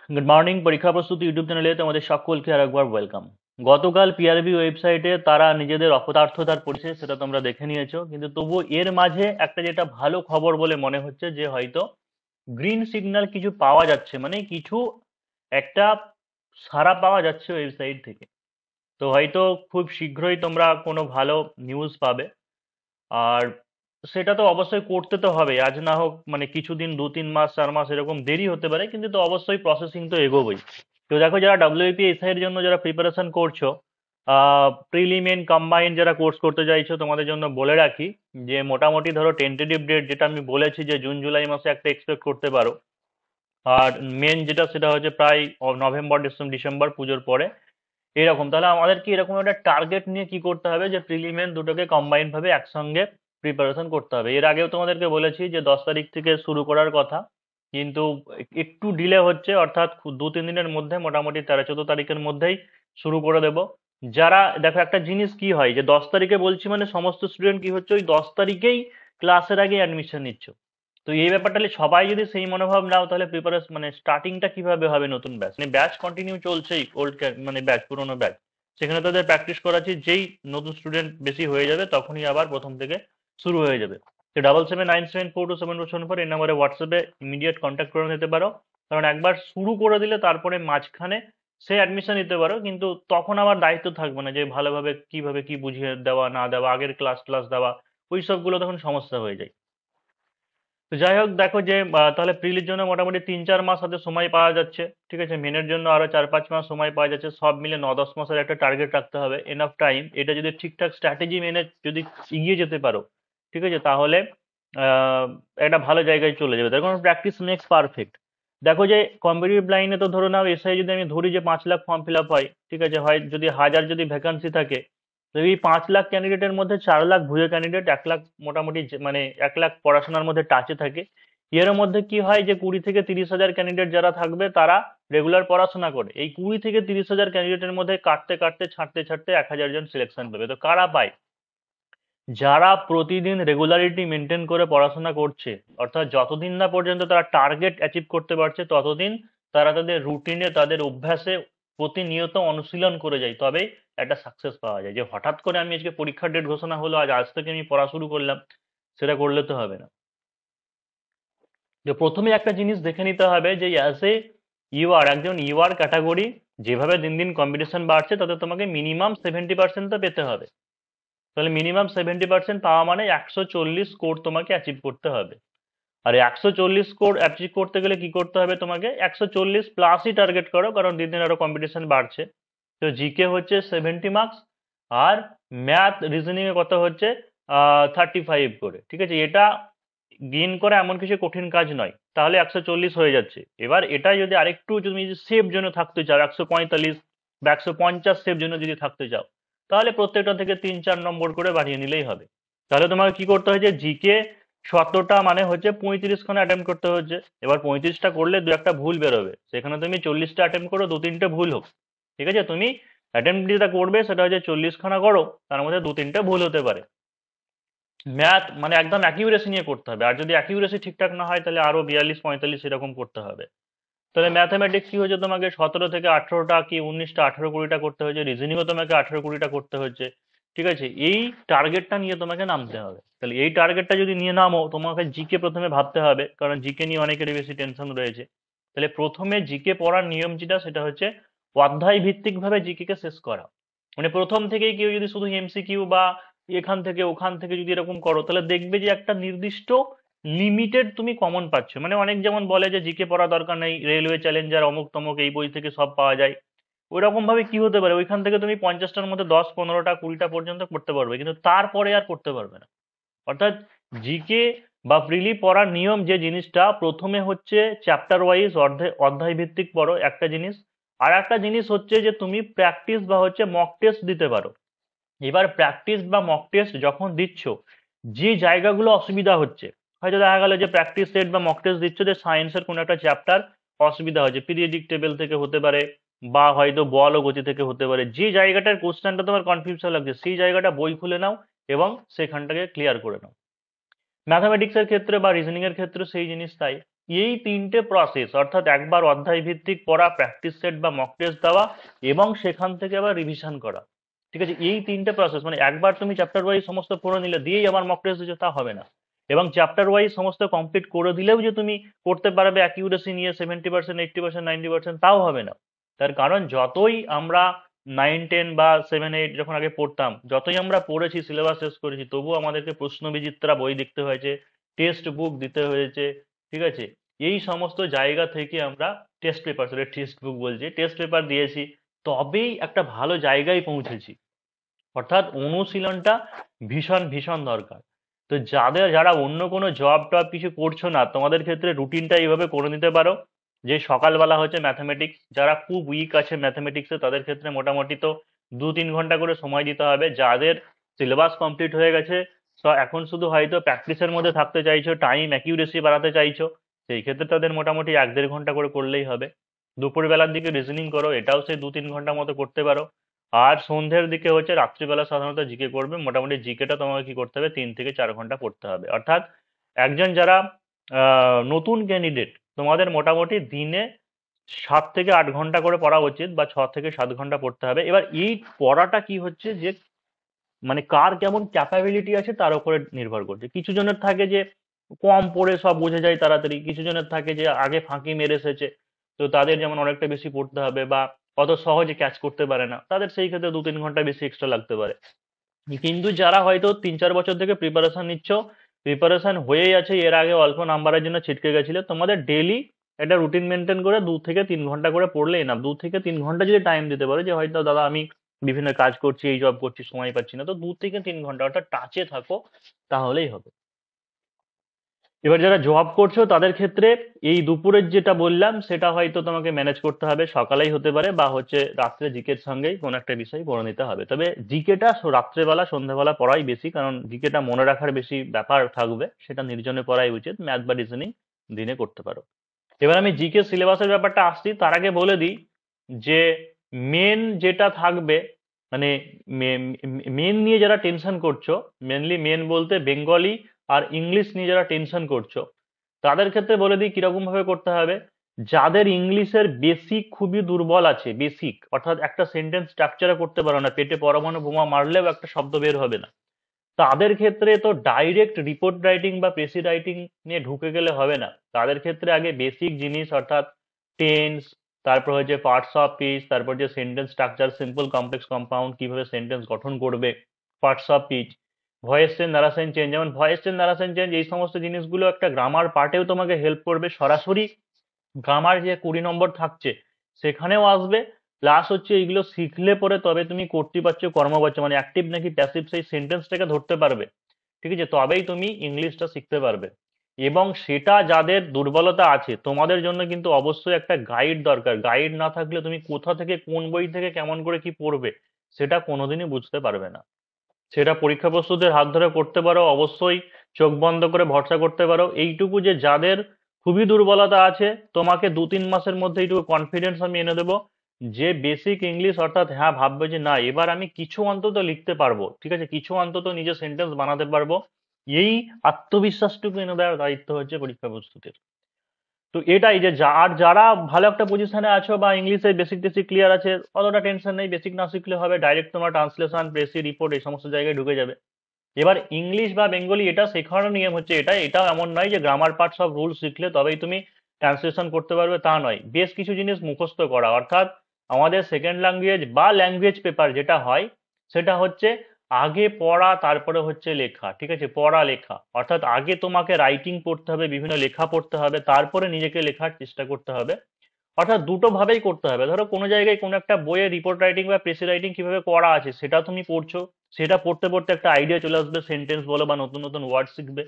Good morning. পরীক্ষা প্রস্তুতি YouTube চ্যানেলে তোমাদের সকলকে আর একবার ওয়েলকাম। গতকাল পিআরবি ওয়েবসাইটে তারা নিজেদের অপদার্থতার পরিচয় সেটা তোমরা দেখে নিয়েছো, কিন্তু তবুও এর মাঝে একটা যেটা ভালো খবর বলে মনে হচ্ছে যে হয়তো গ্রিন সিগন্যাল কিছু পাওয়া যাচ্ছে, মানে কিছু একটা সাড়া পাওয়া যাচ্ছে ওয়েবসাইট থেকে। তো হয়তো খুব শীঘ্রই তোমরা কোনো ভালো নিউজ পাবে। আর সেটা তো অবশ্যই করতে তো হবে, আজ না হোক মানে কিছুদিন, 2-3 মাস 4 মাস এরকম দেরি হতে পারে, কিন্তু তো অবশ্যই প্রসেসিং তো এগোবেই। তো দেখো, যারা ডাব্লিউপিএসআই এর জন্য যারা প্রিপারেশন করছো, প্রিলিমিন কম্বাইন যারা কোর্স করতে চাইছো, তোমাদের জন্য বলে রাখি যে মোটামুটি ধরো টেন্টেটিভ ডেট যেটা আমি বলেছি যে জুন জুলাই মাসে একটা এক্সপেক্ট করতে পারো। আর মেন যেটা সেটা হচ্ছে প্রায় নভেম্বর ডিসেম্বর পুজোর পরে এরকম। তাহলে আমাদের কি এরকম একটা টার্গেট নিয়ে কি করতে হবে যে প্রিলিমিন দুটোকে কম্বাইন ভাবে একসঙ্গে প্রিপারেশন করতে হবে। এর আগেও তোমাদেরকে বলেছি যে 10 তারিখ থেকে শুরু করার কথা, কিন্তু একটু ডিলে হচ্ছে, অর্থাৎ 2-3 দিনের মধ্যে মোটামুটি 13-14 তারিখের মধ্যেই শুরু করে দেব। যারা দেখো, একটা জিনিস কি হয় যে 10 তারিখে বলছি মানে সমস্ত স্টুডেন্ট কি হচ্ছে ওই 10 তারিখেই ক্লাসের আগে অ্যাডমিশন নিচ্ছ। তো এই ব্যাপারটা হলে সবাই যদি সেই মনোভাব নাও, তাহলে প্রিপারেশন মানে স্টার্টিংটা কিভাবে হবে নতুন ব্যাচ, মানে ব্যাচ কন্টিনিউ চলছেই, ওল্ড মানে ব্যাচ, পুরোনো ব্যাচ। সেখানে তাদের প্র্যাকটিস করাচ্ছি, যেই নতুন স্টুডেন্ট বেশি হয়ে যাবে তখনই আবার প্রথম থেকে শুরু হয়ে যাবে। তো 7797427474 এই নাম্বারে হোয়াটসঅ্যাপে ইমিডিয়েট কন্ট্যাক্ট করে নিতে পারো। কারণ একবার শুরু করে দিলে তারপরে মাঝখানে সে অ্যাডমিশন নিতে পারো, কিন্তু তখন আবার দায়িত্ব থাকবে না যে ভালোভাবে কিভাবে কি বুঝিয়ে দেওয়া না দেওয়া, আগের ক্লাস ক্লাস দেওয়া, ওই সবগুলো তখন সমস্যা হয়ে যায়। তো যাই হোক, দেখো যে তাহলে প্রিলির জন্য মোটামুটি 3-4 মাস হাতে সময় পাওয়া যাচ্ছে। ঠিক আছে, মেনের জন্য আরো 4-5 মাস সময় পাওয়া যাচ্ছে, সব মিলে 9-10 মাসের একটা টার্গেট রাখতে হবে, এনাফ টাইম। এটা যদি ঠিকঠাক স্ট্র্যাটেজি মেনে যদি এগিয়ে যেতে পারো, ঠিক আছে, তাহলে আহ, একটা ভালো জায়গায় চলে যাবে। তার কারণ প্র্যাকটিস মেক্স পারফেক্ট। দেখো যে কম্পিটিটিভ লাইনে তো ধরে নাও এসআই যদি আমি ধরি যে 5 লাখ ফর্ম ফিল আপ হয়, ঠিক আছে, হয় যদি 1000 যদি ভ্যাকান্সি থাকে, তো এই 5 লাখ ক্যান্ডিডেটের মধ্যে 4 লাখ ভুয়ো ক্যান্ডিডেট, 1 লাখ মোটামুটি মানে 1 লাখ পড়াশোনার মধ্যে টাচে থাকে। এর মধ্যে কি হয় যে 20 থেকে 30 হাজার ক্যান্ডিডেট যারা থাকবে তারা রেগুলার পড়াশোনা করে, এই 20 থেকে 30 হাজার ক্যান্ডিডেটের মধ্যে কাটতে কাটতে ছাড়তে ছাড়তে 1000 জন সিলেকশন পাবে। তো কারা পায়? যারা প্রতিদিন রেগুলারিটি মেনটেন করে পড়াশোনা করছে, অর্থাৎ যতদিন না পর্যন্ত তারা টার্গেট অ্যাচিভ করতে পারছে ততদিন তারা তাদের রুটিনে, তাদের অভ্যাসে প্রতিনিয়ত অনুশীলন করে যায়, তবেই একটা সাকসেস পাওয়া যায়। যে হঠাৎ করে আমি আজকে পরীক্ষার ডেট ঘোষণা হলো, আজ আজ থেকে আমি পড়া শুরু করলাম, সেটা করলে তো হবে না। যে প্রথমে একটা জিনিস দেখে নিতে হবে যে অ্যাজ এ ইউআর, একজন ইউআর ক্যাটাগরি, যেভাবে দিন দিন কম্পিটিশন বাড়ছে তাতে তোমাকে মিনিমাম 70% তো পেতে হবে। তাহলে মিনিমাম 70% পাওয়া মানে 140 স্কোর তোমাকে অ্যাচিভ করতে হবে। আর 140 স্কোর অ্যাচিভ করতে গেলে কি করতে হবে তোমাকে? 140 প্লাসই টার্গেট করো, কারণ দিন দিন আরো কম্পিটিশন বাড়ছে। তো জিকে হচ্ছে 70 মার্কস, আর ম্যাথ রিজনিং এর কথা হচ্ছে 35 করে। ঠিক আছে, এটা গেইন করা এমন কিছু কঠিন কাজ নয়, তাহলে 140 হয়ে যাচ্ছে। এবার এটা যদি আরেকটু তুমি যদি সেফ জন্য থাকতে চাও, 145 বা 150 সেফ জন্য যদি থাকতে চাও, তাহলে প্রত্যেকটা থেকে 3-4 নম্বর করে বাড়িয়ে নিলেই হবে। তাহলে তোমাকে কি করতে হয় যে জিকে 100টা মানে হচ্ছে 35খানা অ্যাটেম্প করতে হচ্ছে। এবার 35টা করলে দু একটা ভুল বেরোবে, সেখানে তুমি 40টা অ্যাটেম্প করো, 2-3টে ভুল হোক। ঠিক আছে, তুমি অ্যাটেম্প যেটা করবে সেটা হচ্ছে 40খানা করো, তার মধ্যে 2-3টে ভুল হতে পারে। ম্যাথ মানে একদম অ্যাকিউরেসি নিয়ে করতে হবে, আর যদি অ্যাকিউরেসি ঠিকঠাক না হয় তাহলে আরো 42-45 এরকম করতে হবে। তাহলে ম্যাথামেটিক্স কি হচ্ছে, তোমাকে 17 থেকে 18টা কি 19টা, 18-20টা করতে হচ্ছে। রিজনিংও তোমাকে 18-20টা করতে হচ্ছে। ঠিক আছে, এই টার্গেটটা নিয়ে তোমাকে নামতে হবে। তাহলে এই টার্গেটটা যদি নিয়ে নামো, তোমাকে জিকে প্রথমে ভাবতে হবে, কারণ জিকে নিয়ে অনেকেরই বেশি টেনশন রয়েছে। তাহলে প্রথমে জিকে পড়ার নিয়ম যেটা সেটা হচ্ছে অধ্যায় ভিত্তিক ভাবে জিকে কে শেষ করা। মানে প্রথম থেকেই কেউ যদি শুধু এমসিকিউ বা এখান থেকে ওখান থেকে যদি এরকম করো, তাহলে দেখবে যে একটা নির্দিষ্ট লিমিটেড তুমি কমন পাচ্ছ। মানে অনেক যেমন বলে যে জিকে পড়া দরকার নেই, রেলওয়ে চ্যালেঞ্জার অমুক তমুক এই বই থেকে সব পাওয়া যায়। ওইরকম ভাবে কি হতে পারে, ওইখান থেকে তুমি 50টার মধ্যে 10, 15টা, 20টা পর্যন্ত করতে পারবে, কিন্তু তারপরে আর করতে পারবে না। অর্থাৎ জিকে বা প্রিলি পড়ার নিয়ম যে জিনিসটা, প্রথমে হচ্ছে চ্যাপ্টার ওয়াইজ অধ্যায় ভিত্তিক পড়ো একটা জিনিস। আর একটা জিনিস হচ্ছে যে তুমি প্র্যাকটিস বা হচ্ছে মক টেস্ট দিতে পারো। এবার প্র্যাকটিস বা মক টেস্ট যখন দিচ্ছ, যে জায়গাগুলো অসুবিধা হচ্ছে, হয়তো দেখা গেল যে প্র্যাকটিস সেট বা মক টেস্ট দিচ্ছ যে সায়েন্সের কোনো একটা চ্যাপ্টার অসুবিধা হচ্ছে, পিরিয়ডিক টেবিল থেকে হতে পারে, বা হয়তো বল ও গতি থেকে হতে পারে, যে জায়গাটার কোশ্চেনটা তোমার কনফিউশন লাগছে সেই জায়গাটা বই খুলে নাও এবং সেখানটাকে ক্লিয়ার করে নাও। ম্যাথামেটিক্সের ক্ষেত্রে বা রিজনিং এর ক্ষেত্রে সেই জিনিস তাই। এই তিনটে প্রসেস, অর্থাৎ একবার অধ্যায় ভিত্তিক পড়া, প্র্যাকটিস সেট বা মক টেস্ট দেওয়া, এবং সেখান থেকে আবার রিভিশন করা। ঠিক আছে, এই তিনটে প্রসেস, মানে একবার তুমি চ্যাপ্টার ওয়াইজ সমস্ত পড়ে নিলে দিয়েই আবার মক টেস্ট দিচ্ছ তা হবে না। এবং চ্যাপ্টার ওয়াইজ সমস্ত কমপ্লিট করে দিলেও যে তুমি করতে পারবে অ্যাকিউরেসি নিয়ে 70%, 80%, 90%, তাও হবে না। তার কারণ যতই আমরা 9, 10 বা 7, 8 যখন আগে পড়তাম, যতই আমরা পড়েছি, সিলেবাস শেষ করেছি, তবুও আমাদেরকে প্রশ্ন বিচিত্রা বই দেখতে হয়েছে, টেক্সট বুক দিতে হয়েছে। ঠিক আছে, এই সমস্ত জায়গা থেকে আমরা টেস্ট পেপার, সেটা টেক্সট বুক বলছি, টেস্ট পেপার দিয়েছি, তবেই একটা ভালো জায়গায় পৌঁছেছি। অর্থাৎ অনুশীলনটা ভীষণ ভীষণ দরকার। তো যারা অন্য কোনো জব টব কিছু করছো না, তোমাদের ক্ষেত্রে রুটিনটা এইভাবে করে নিতে পারো যে সকালবেলা হচ্ছে ম্যাথামেটিক্স, যারা খুব উইক আছে ম্যাথামেটিক্সে তাদের ক্ষেত্রে মোটামুটি তো 2-3 ঘন্টা করে সময় দিতে হবে। যাদের সিলেবাস কমপ্লিট হয়ে গেছে, তো এখন শুধু হয়তো প্র্যাকটিসের মধ্যে থাকতে চাইছো, টাইম অ্যাকিউরেসি বাড়াতে চাইছো, সেই ক্ষেত্রে তাদের মোটামুটি 1-1.5 ঘন্টা করে করলেই হবে। দুপুরবেলার দিকে রিজনিং করো, এটাও সেই 2-3 ঘন্টা মতো করতে পারো। আর সন্ধ্যের দিকে হচ্ছে রাত্রিবেলা সাধারণত জিকে করবে, মোটামুটি জিকেটা তোমাকে কি করতে হবে, 3 থেকে 4 ঘন্টা পড়তে হবে। অর্থাৎ একজন যারা নতুন ক্যান্ডিডেট, তোমাদের মোটামুটি দিনে 7 থেকে 8 ঘন্টা করে পড়া উচিত, বা 6 থেকে 7 ঘন্টা পড়তে হবে। এবার এই পড়াটা কি হচ্ছে যে, মানে কার কেমন ক্যাপাবিলিটি আছে তার উপরে নির্ভর করছে। কিছু জনের থাকে যে কম পড়ে সব বুঝে যায় তাড়াতাড়ি, কিছু জনের থাকে যে আগে ফাঁকি মেরে এসেছে, তো তাদের যেমন অনেকটা বেশি পড়তে হবে, বা অত সহজে ক্যাচ করতে পারে না, তাদের সেই ক্ষেত্রে 2-3 ঘন্টা বেশি এক্সট্রা লাগতে পারে। কিন্তু যারা হয়তো 3-4 বছর থেকে প্রিপারেশন নিচ্ছ, প্রিপারেশন হয়েই আছে, এর আগে অল্প নাম্বারের জন্য ছিটকে গেছিলে, তোমাদের ডেইলি একটা রুটিন মেনটেন করে 2 থেকে 3 ঘন্টা করে পড়লেই না। 2 থেকে 3 ঘন্টা যদি টাইম দিতে পারো, যে হয়তো দাদা আমি বিভিন্ন কাজ করছি, এই জব করছি, সময় পাচ্ছি না, তো 2 থেকে 3 ঘন্টা অর্থাৎ টাচে থাকো, তাহলেই হবে। এবার যারা জব করছো তাদের ক্ষেত্রে এই দুপুরের যেটা বললাম সেটা হয়তো তোমাকে ম্যানেজ করতে হবে, সকালেই হতে পারে, বা হচ্ছে রাত্রে জিকের সঙ্গেই কোনো একটা বিষয় পড়ে নিতে হবে। তবে জিকেটা রাত্রেবেলা সন্ধ্যাবেলা পড়াই বেশি, কারণ জিকেটা মনে রাখার বেশি ব্যাপার থাকবে, সেটা নির্জনে পড়াই উচিত। ম্যাথ বা রিজনিং দিনে করতে পারো। এবার আমি জিকে সিলেবাসের ব্যাপারটা আসছি, তার আগে বলে দিই যে মেন যেটা থাকবে, মানে মেন নিয়ে যারা টেনশন করছো, মেনলি মেন বলতে বেঙ্গলি আর ইংলিশ নিয়ে যারা টেনশন করছো, তাদের ক্ষেত্রে বলে দিই কিরকম ভাবে করতে হবে। যাদের ইংলিশের বেসিক খুবই দুর্বল আছে, বেসিক অর্থাৎ একটা সেন্টেন্স স্ট্রাকচারে করতে পারো না, পেটে পরমাণু বোমা মারলেও একটা শব্দ বের হবে না, তাদের ক্ষেত্রে তো ডাইরেক্ট রিপোর্ট রাইটিং বা প্রেসি রাইটিং নিয়ে ঢুকে গেলে হবে না। তাদের ক্ষেত্রে আগে বেসিক জিনিস, অর্থাৎ টেন্স, তারপর হচ্ছে পার্টস অফ স্পিচ, তারপর যে sentence structure, simple, complex, compound, কিভাবে সেন্টেন্স গঠন করবে, parts of speech, voice change, narration change. যেমন ভয়েস চেঞ্জ, নারেশন চেঞ্জ, এই সমস্ত জিনিসগুলো একটা গ্রামার পার্টেও তোমাকে হেল্প করবে, সরাসরি গ্রামার যে 20 নম্বর থাকছে সেখানেও আসবে। প্লাস হচ্ছে এইগুলো শিখলে পরে তবে তুমি কর্তৃবাচ্য কর্মবাচ্য, মানে অ্যাক্টিভ নাকি প্যাসিভ, সেই সেন্টেন্সটাকে ধরতে পারবে। ঠিক আছে, তবেই তুমি ইংলিশটা শিখতে পারবে। এবং সেটা যাদের দুর্বলতা আছে, তোমাদের জন্য কিন্তু অবশ্যই একটা গাইড দরকার। গাইড না থাকলে তুমি কোথা থেকে কোন বই থেকে কেমন করে কি পড়বে সেটা কোনোদিনই বুঝতে পারবে না। সেটা পরীক্ষা প্রস্তুতির হাত ধরে করতে পারো, অবশ্যই চোখ বন্ধ করে ভরসা করতে পারো। এইটুকু যে যাদের খুবই দুর্বলতা আছে, তোমাকে 2-3 মাসের মধ্যে এইটুকু কনফিডেন্স আমি এনে দেবো, যে বেসিক ইংলিশ, অর্থাৎ হ্যাঁ ভাববে যে না এবার আমি কিছু অন্তত লিখতে পারবো, ঠিক আছে, কিছু অন্তত নিজের সেন্টেন্স বানাতে পারবো, এই আত্মবিশ্বাসটুকু এনে দেওয়ার দায়িত্ব হচ্ছে পরীক্ষা প্রস্তুতির। তো এটাই যে আর যারা ভালো একটা পজিশনে আছো বা ইংলিশে বেসিক টেসিক ক্লিয়ার আছে, অতটা টেনশন নেই, বেসিক না শিখলে হবে, ডাইরেক্ট তোমার ট্রান্সলেশন, প্রেসি, রিপোর্ট এই সমস্ত জায়গায় ঢুকে যাবে। এবার ইংলিশ বা বেঙ্গলি এটা শেখানোর নিয়ম হচ্ছে এটাও এমন নয় যে গ্রামার পার্ট সব রুল শিখলে তবেই তুমি ট্রান্সলেশন করতে পারবে, তা নয়। বেশ কিছু জিনিস মুখস্থ করা, অর্থাৎ আমাদের সেকেন্ড ল্যাঙ্গুয়েজ বা ল্যাঙ্গুয়েজ পেপার যেটা হয়, সেটা হচ্ছে আগে পড়া তারপরে হচ্ছে লেখা। ঠিক আছে, পড়া লেখা অর্থাৎ আগে তোমাকে রাইটিং পড়তে হবে, বিভিন্ন লেখা পড়তে হবে, তারপরে নিজেকে লেখার চেষ্টা করতে হবে। অর্থাৎ দুটো ভাবেই করতে হবে। ধরো কোনো জায়গায় কোনো একটা বইয়ে রিপোর্ট রাইটিং বা প্রেসি রাইটিং কিভাবে করা আছে সেটা তুমি পড়ছো, সেটা পড়তে পড়তে একটা আইডিয়া চলে আসবে, সেন্টেন্স বলো বা নতুন নতুন ওয়ার্ড শিখবে।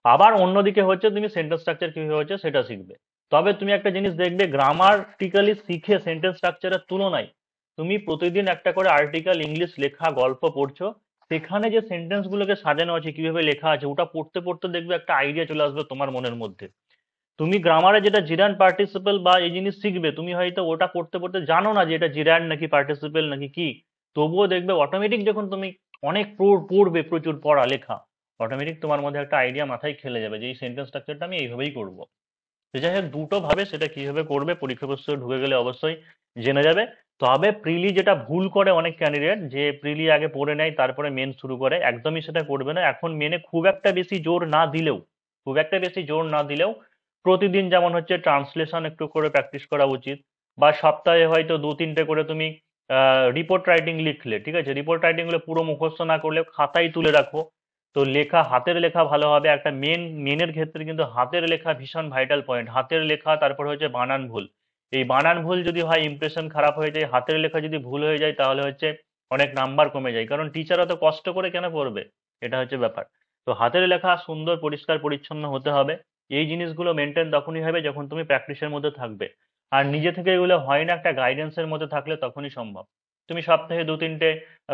আবার অন্যদিকে হচ্ছে তুমি সেন্টেন্স স্ট্রাকচার কিভাবে হচ্ছে সেটা শিখবে। তবে তুমি একটা জিনিস দেখবে, গ্রামাটিক্যালি শিখে সেন্টেন্স স্ট্রাকচারের তুলনায় তুমি প্রতিদিন একটা করে আর্টিকেল, ইংলিশ লেখা, গল্প পড়ছো, সেখানে যে সেন্টেন্স গুলোকে সাজানো আছে, কিভাবে লেখা আছে, ওটা পড়তে পড়তে দেখবে একটা আইডিয়া চলে আসবে তোমার মনের মধ্যে। তুমি গ্রামারে যেটা জিরান্ড পার্টিসিপল বা এই জিনিস শিখবে, তুমি হয়তো ওটা পড়তে পড়তে জানো না যে এটা জিরান্ড নাকি পার্টিসিপল নাকি কি, তবুও দেখবে অটোমেটিক যখন তুমি অনেক পড়বে, প্রচুর পড়া লেখা, অটোমেটিক তোমার মধ্যে একটা আইডিয়া মাথায় খেলে যাবে যে এই সেন্টেন্স স্ট্রাকচারটা আমি এইভাবেই করবো। তো যাই হোক, দুটো ভাবে সেটা কিভাবে করবে পরীক্ষা প্রস্তুতি ঢুকে গেলে অবশ্যই জেনে যাবে। তবে প্রিলি যেটা ভুল করে অনেক ক্যান্ডিডেট, যে প্রিলি আগে পড়ে নেয় তারপরে মেন শুরু করে, একদমই সেটা করবে না। এখন মেনে খুব একটা বেশি জোর না দিলেও প্রতিদিন যেমন হচ্ছে ট্রান্সলেশন একটু করে প্র্যাকটিস করা উচিত, বা সপ্তাহে হয়তো 2-3টে করে তুমি রিপোর্ট রাইটিং লিখলে, ঠিক আছে, রিপোর্ট রাইটিং গুলো পুরো মুখস্থ না করলে খাতায় তুলে রাখো। তো লেখা, হাতের লেখা ভালো হবে। একটা মেনের ক্ষেত্রে কিন্তু হাতের লেখা ভীষণ ভাইটাল পয়েন্ট। হাতের লেখা, তারপর হচ্ছে বানান ভুল। এই বানান ভুল যদি হয়, ইমপ্রেশন খারাপ হয়ে যায়। হাতের লেখা যদি ভুল হয়ে যায় তাহলে হচ্ছে অনেক নাম্বার কমে যায়, কারণ টিচাররা তো কষ্ট করে কেন পড়বে, এটা হচ্ছে ব্যাপার। তো হাতের লেখা সুন্দর পরিষ্কার পরিচ্ছন্ন হতে হবে। এই জিনিসগুলো মেনটেন তখনই হবে যখন তুমি প্র্যাকটিসের মধ্যে থাকবে। আর নিজে থেকে এগুলো হয় না, একটা গাইডেন্সের মধ্যে থাকলে তখনই সম্ভব। তুমি সপ্তাহে 2-3টে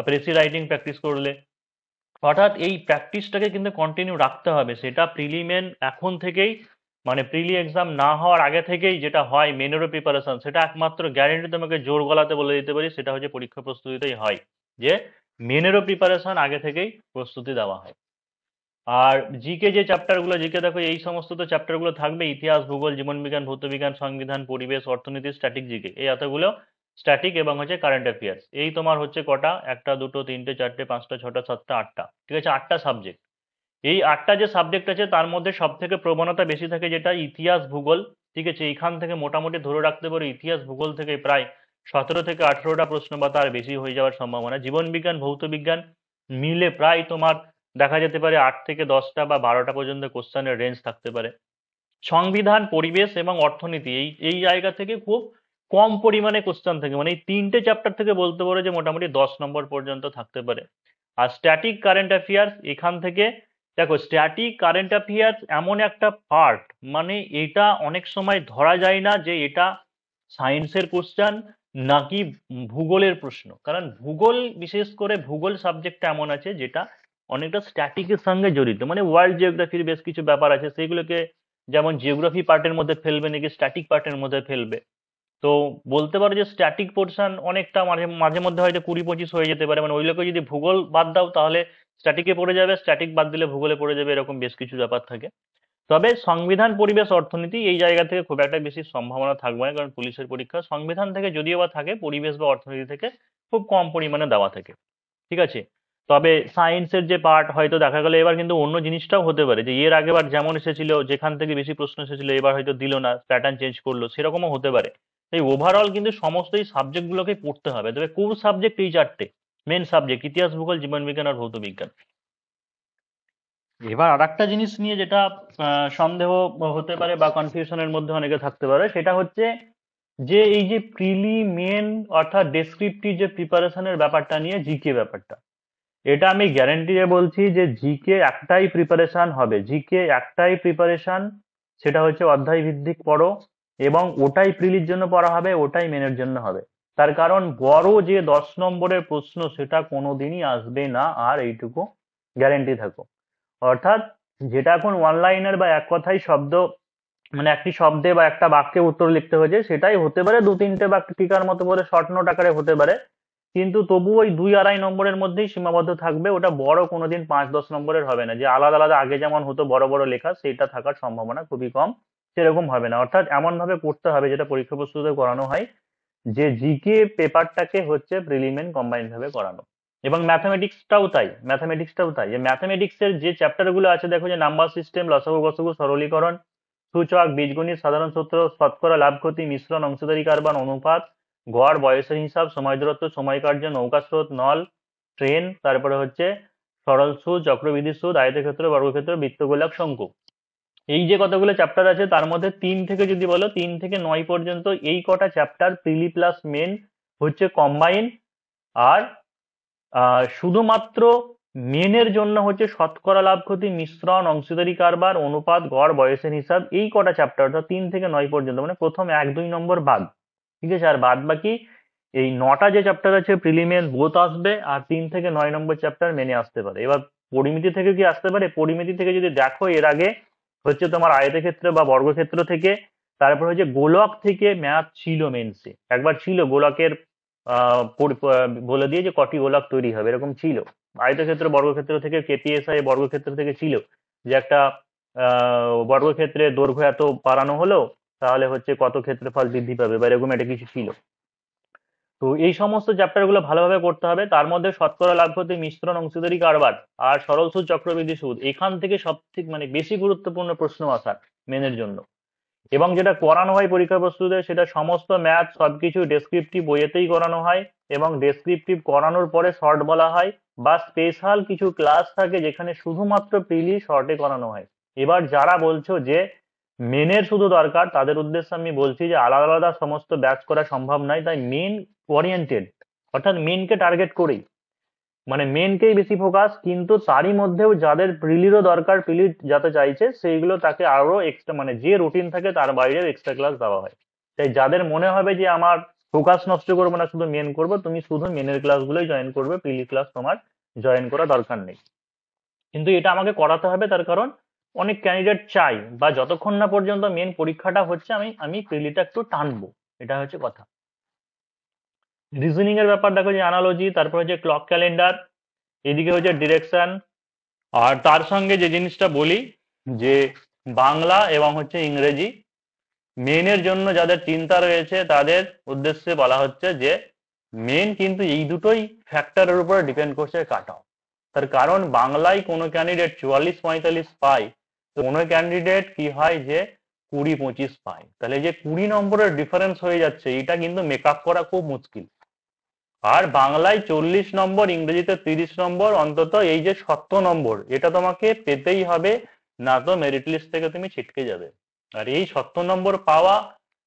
প্রেসি রাইটিং প্র্যাকটিস করলে, অর্থাৎ এই প্র্যাকটিসটাকে কিন্তু কন্টিনিউ রাখতে হবে। সেটা প্রিলিমেন এখন থেকেই, মানে প্রিলি এক্সাম না হওয়ার আগে থেকেই যেটা হয় মেনেরও প্রিপারেশন, সেটা একমাত্র গ্যারেন্টি তোমাকে জোর গলাতে বলে দিতে পারি, সেটা হচ্ছে পরীক্ষা প্রস্তুতিতেই হয়, যে মেনেরও প্রিপারেশন আগে থেকেই প্রস্তুতি দেওয়া হয়। আর জিকে যে চ্যাপ্টারগুলো, জিকে দেখো এই সমস্ত তো চ্যাপ্টারগুলো থাকবে: ইতিহাস, ভূগোল, জীবনবিজ্ঞান, ভৌতবিজ্ঞান, সংবিধান, পরিবেশ, অর্থনীতি, স্ট্যাটিক জিকে, এই এতগুলো স্ট্যাটিক, এবং হচ্ছে কারেন্ট অ্যাফেয়ার্স। এই তোমার হচ্ছে কটা, একটা, দুটো, তিনটে, চারটে, পাঁচটা, ছটা, সাতটা, আটটা, ঠিক আছে, আটটা সাবজেক্ট। এই আটটা যে সাবজেক্ট আছে তার মধ্যে সব থেকে প্রবণতা বেশি থাকে যেটা ইতিহাস, ভূগোল, ঠিক আছে। এইখান থেকে মোটামুটি ধরে রাখতে পারো ইতিহাস ভূগোল থেকে প্রায় 17 থেকে 18টা প্রশ্ন বা তার বেশি হয়ে যাওয়ার সম্ভাবনা। জীবন বিজ্ঞান, ভৌত বিজ্ঞান মিলে প্রায় তোমার দেখা যেতে পারে 8 থেকে 10টা বা 12টা পর্যন্ত কোশ্চেনের রেঞ্জ থাকতে পারে। সংবিধান, পরিবেশ এবং অর্থনীতি, এই এই জায়গা থেকে খুব কম পরিমাণে কোশ্চেন থাকে, মানে এই তিনটে চ্যাপ্টার থেকে বলতে পারো যে মোটামুটি 10 নম্বর পর্যন্ত থাকতে পারে। আর স্ট্যাটিক কারেন্ট অ্যাফেয়ার্স এখান থেকে, দেখো স্ট্যাটিক কারেন্ট অ্যাফেয়ার্স এমন একটা পার্ট, মানে এটা অনেক সময় ধরা যায় না যে এটা সায়েন্সের কোশ্চেন নাকি ভূগোলের প্রশ্ন। কারণ ভূগোল, বিশেষ করে ভূগোল সাবজেক্টটা এমন আছে যেটা অনেকটা স্ট্যাটিকের সঙ্গে জড়িত, মানে ওয়ার্ল্ড জিওগ্রাফির বেশ কিছু ব্যাপার আছে, সেগুলোকে যেমন জিওগ্রাফি পার্টের মধ্যে ফেলবে নাকি স্ট্যাটিক পার্টের মধ্যে ফেলবে। তো বলতে পারো যে স্ট্যাটিক পোর্শন অনেকটা মাঝে মাঝে মধ্যে হয়তো 20-25 হয়ে যেতে পারে, মানে ওই লোকে যদি ভূগোল বাদ দাও তাহলে স্ট্যাটিকে পড়ে যাবে, স্ট্যাটিক বাদ দিলে ভূগোলে পড়ে যাবে, এরকম বেশ কিছু ব্যাপার থাকে। তবে সংবিধান, পরিবেশ, অর্থনীতি এই জায়গা থেকে খুব একটা বেশি সম্ভাবনা থাকবে না, কারণ পুলিশের পরীক্ষা সংবিধান থেকে যদিও বা থাকে, পরিবেশ বা অর্থনীতি থেকে খুব কম পরিমাণে দেওয়া থাকে, ঠিক আছে। তবে সায়েন্সের যে পার্ট হয়তো দেখা গেলো এবার কিন্তু অন্য জিনিসটাও হতে পারে, যে এর আগেবার যেমন এসেছিল, যেখান থেকে বেশি প্রশ্ন এসেছিল, এবার হয়তো দিল না, প্যাটার্ন চেঞ্জ করলো, সেরকমও হতে পারে। এই ওভারঅল কিন্তু সমস্ত এই সাবজেক্টগুলোকে পড়তে হবে। তবে কোর সাবজেক্ট এই চারটে মেন সাবজেক্ট: ইতিহাস, ভূগোল, জীবনবিজ্ঞান আর ভৌত বিজ্ঞান। এবার আরেকটা জিনিস নিয়ে যেটা সন্দেহ হতে পারে বা কনফিউশনের মধ্যে অনেকে থাকতে পারে, সেটা হচ্ছে যে এই যে প্রিলি মেন অর্থাৎ ডেসক্রিপটিভ যে প্রিপারেশনের ব্যাপারটা নিয়ে জিকে ব্যাপারটা, এটা আমি গ্যারেন্টি দিয়ে বলছি যে জিকে একটাই প্রিপারেশন হবে, জিকে একটাই প্রিপারেশন, সেটা হচ্ছে অধ্যায় ভিত্তিক পড়ো, এবং ওটাই প্রিলির জন্য পড়া হবে, ওটাই মেনের জন্য হবে। তার কারণ বড় যে 10 নম্বরের প্রশ্ন সেটা কোনোদিনই আসবে না, আর এইটুকু গ্যারেন্টি থাকো। অর্থাৎ যেটা এখন ওয়ান লাইনের বা এক কথায় শব্দ, মানে একটি শব্দে বা একটা বাক্যে উত্তর লিখতে হয়েছে, সেটাই হতে পারে 2-3টে বাক্য টিকার মতো করে শর্ট নোট আকারে হতে পারে, কিন্তু তবু ওই 2-2.5 নম্বরের মধ্যেই সীমাবদ্ধ থাকবে। ওটা বড় কোনোদিন 5-10 নম্বরের হবে না, যে আলাদা আলাদা আগে যেমন হতো বড় বড় লেখা, সেটা থাকার সম্ভাবনা খুবই কম, সেরকম হবে না। অর্থাৎ এমন ভাবে পড়তে হবে যেটা পরীক্ষা প্রস্তুতিতে করানো হয়, যে জিকে পেপারটাকে হচ্ছে প্রিলিমেন কম্বাইন্ড ভাবে করানো। এবং ম্যাথামেটিক্সটাও তাই, যে ম্যাথামেটিক্সের যে চ্যাপ্টার গুলো আছে, দেখো যে নাম্বার সিস্টেম, লসাগু গসাগু, সরলীকরণ, সূচক, বীজগণিত, সাধারণ সূত্র, শতকরা, লাভ ক্ষতি, মিশ্রণ, অংশীদারি কারবার, অনুপাত, গড়, বয়সের হিসাব, সময় দূরত্ব, সময় কার্য, নৌকা স্রোত, নল, ট্রেন, তারপরে হচ্ছে সরল সুদ, চক্রবৃদ্ধি সুদ, আয়তক্ষেত্র, বর্গক্ষেত্র, বৃত্তগোলক, শঙ্কু, এই যে কতগুলো চ্যাপ্টার আছে তার মধ্যে 3 থেকে যদি বলো 3 থেকে 9 পর্যন্ত এই কটা চ্যাপ্টার প্রিলি প্লাস মেন হচ্ছে কম্বাইন। আর শুধুমাত্র মেনের জন্য হচ্ছে শতকরা, লাভ ক্ষতি, মিশ্রণ, অংশীদারি কারবার, অনুপাত, গড়, বয়সের হিসাব, এই কটা চ্যাপ্টার অর্থাৎ 3 থেকে 9 পর্যন্ত, মানে প্রথম 1-2 নম্বর বাদ, ঠিক আছে। আর বাদ বাকি এই 9টা যে চ্যাপ্টার আছে প্রিলিমেন বোথ আসবে, আর 3 থেকে 9 নম্বর চ্যাপ্টার মেনে আসতে পারে। এবার পরিমিতি থেকে কি আসতে পারে, পরিমিতি থেকে যদি দেখো এর আগে হচ্ছে তোমার আয়তক্ষেত্র বা বর্গক্ষেত্র থেকে, তারপর হচ্ছে গোলক থেকে ম্যাথ ছিল মেন্সে, একবার ছিল গোলকের বলে দিয়ে যে কটি গোলক তৈরি হবে, এরকম ছিল। আয়তক্ষেত্র বর্গক্ষেত্র থেকে, কেপিএসআই বর্গক্ষেত্র থেকে ছিল যে একটা বর্গক্ষেত্রে দৈর্ঘ্য এত বাড়ানো হলো, তাহলে হচ্ছে কত ক্ষেত্রফল বৃদ্ধি পাবে, বা এরকম একটা কিছু ছিল। তো এই সমস্ত চ্যাপ্টার গুলো ভালোভাবে করতে হবে। তার মধ্যে শতকরা লাভ ক্ষতি, মিশ্রণ, অংশীদারি কারবার আর সরল সুদ, চক্রবৃদ্ধি সুদ, এখান থেকে সব থেকে মানে বেশি গুরুত্বপূর্ণ প্রশ্ন আসার মেনের জন্য। এবং যেটা করানো হয় পরীক্ষা প্রস্তুতে, সেটা সমস্ত ম্যাথ সবকিছু ডেসক্রিপটিভ বইয়েতেই করানো হয়, এবং ডেসক্রিপটিভ করানোর পরে শর্ট বলা হয়, বা স্পেশাল কিছু ক্লাস থাকে যেখানে শুধুমাত্র প্রিলি শর্টে করানো হয়। এবার যারা বলছো যে মেনের শুধু দরকার, তাদের উদ্দেশ্যে আমি বলছি যে আলাদা আলাদা সমস্ত ব্যাচ করা সম্ভব নয়, তাই মেন ওরিয়েন্টেড, অর্থাৎ মেনকে টার্গেট করেই, মানে মেনকেই বেশি ফোকাস, কিন্তু তারই মধ্যেও যাদের প্রিলিরও দরকার, প্রিলি যাতে চাইছে, সেইগুলো তাকে আরো এক্সট্রা, মানে যে রুটিন থাকে তার বাইরে এক্সট্রা ক্লাস দেওয়া হয়। তাই যাদের মনে হবে যে আমার ফোকাস নষ্ট করবো না, শুধু মেন করবো, তুমি শুধু মেনের ক্লাসগুলোই জয়েন করবে, প্রিলি ক্লাস তোমার জয়েন করা দরকার নেই। কিন্তু এটা আমাকে করাতে হবে, তার কারণ অনেক ক্যান্ডিডেট চাই, বা যতক্ষণ না পর্যন্ত মেন পরীক্ষাটা হচ্ছে আমি আমি প্রিলিটা একটু টানবো, এটা হচ্ছে কথা। রিজনিং এর ব্যাপার দেখো, যে অ্যানালজি, তারপর হচ্ছে ক্লক ক্যালেন্ডার, এদিকে হচ্ছে ডিরেকশন, আর তার সঙ্গে যে জিনিসটা বলি, যে বাংলা এবং হচ্ছে ইংরেজি মেনের জন্য যাদের চিন্তা রয়েছে, তাদের উদ্দেশ্যে বলা হচ্ছে যে মেন কিন্তু এই দুটোই ফ্যাক্টরের উপর ডিপেন্ড করছে কাট অফ। তার কারণ বাংলায় কোনো ক্যান্ডিডেট 44-45 পায়, তো কোনো ক্যান্ডিডেট কি হয় যে 20-25 পায়, তাহলে যে 20 নম্বরের ডিফারেন্স হয়ে যাচ্ছে, এটা কিন্তু মেকআপ করা খুব মুশকিল। আর বাংলায় 40 নম্বর, ইংরেজিতে 30 নম্বর, অন্তত এই যে 70 নম্বর, এটা তোমাকে পেতেই হবে, না তো মেরিট লিস্ট থেকে তুমি ছিটকে যাবে। আর এই 70 নম্বর পাওয়া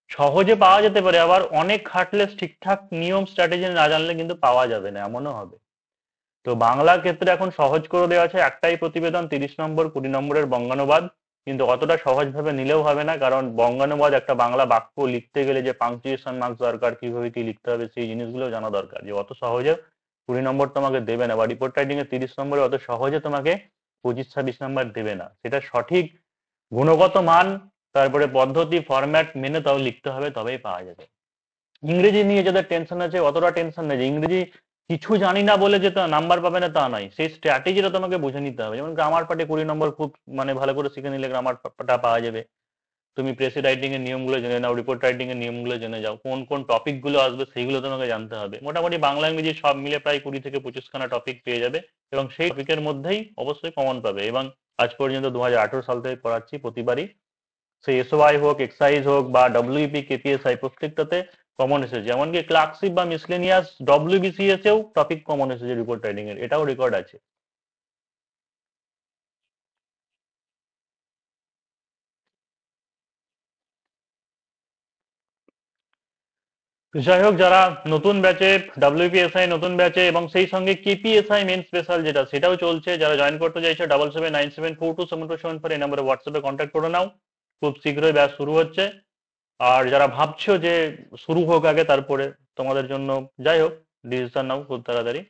সহজে পাওয়া যেতে পারে, আবার অনেক খাটলে ঠিকঠাক নিয়ম স্ট্র্যাটেজি না জানলে কিন্তু পাওয়া যাবে না, এমনও হবে। তো বাংলার ক্ষেত্রে এখন সহজ করে দেওয়া আছে, একটাই প্রতিবেদন, 30 নম্বর, 20 নম্বরের বঙ্গানুবাদ। কিন্তু অতটা সহজ ভাবে নিলেও হবে না, কারণ বঙ্গানুবাদ একটা বাংলা বাক্য লিখতে গেলে যে পাংচুয়েশন মার্কস দরকার, কিভাবে কি লিখতে হবে, সেই জিনিসগুলো জানা দরকার, যে অত সহজে 20 নম্বর তোমাকে দেবে না, বা রিপোর্ট রাইটিং এ 30 নম্বরে অত সহজে তোমাকে 25-26 নম্বর দেবে না। সেটা সঠিক গুণগত মান, তারপরে পদ্ধতি, ফরম্যাট মেনে তাও লিখতে হবে, তবেই পাওয়া যাবে। ইংরেজি নিয়ে যাদের টেনশন আছে, অতটা টেনশন নেই, যে ইংরেজি কিছু জানি না বলে যে নাম্বার পাবে না তা নয়, সেই স্ট্র্যাটেজিটা তোমাকে বুঝে নিতে হবে। যেমন গ্রামার পার্টে 20 নম্বর খুব মানে ভালো করে শিখে নিলে গ্রামারটা পাওয়া যাবে। তুমি প্রেসি রাইটিং এর নিয়মগুলো জেনে নাও, রিপোর্ট রাইটিং এর নিয়মগুলো জেনে যাও, কোন কোন টপিক গুলো আসবে সেইগুলো তোমাকে জানতে হবে। মোটামুটি বাংলা ইংরেজি সব মিলে প্রায় 20 থেকে 25 খানা টপিক পেয়ে যাবে, এবং সেই টপিকের মধ্যেই অবশ্যই কমন পাবে। এবং আজ পর্যন্ত 2018 সাল থেকে পড়াচ্ছি, প্রতিবারই সে এসওআই হোক, এক্সাইজ হোক, বা ডব্লিউপি, কেপিএসআই, প্রত্যেকটাতে কমন এসেছে। এমনকি ক্লার্কশিপ বা মিসলেনিয়াস ডব্লিউবিসিএস এও টপিক কমন এসেছে রিপোর্ট রাইটিং এর, এটাও রেকর্ড আছে। যাই হোক, যারা নতুন ব্যাচে, ডব্লিউপিএসআই নতুন ব্যাচে, এবং সেই সঙ্গে কেপিএসআই মেন স্পেশাল যেটা, সেটাও চলছে, যারা জয়েন করতে চাইছে 7797427427 এই নম্বরে হোয়াটসঅ্যাপে কন্ট্যাক্ট করে নাও। খুব শীঘ্রই ব্যাচ শুরু হচ্ছে। আর যারা ভাবছো যে শুরু হোক আগে তারপরে তোমাদের জন্য, যাই হোক, ডিসিশন নাও খুব তাড়াতাড়ি।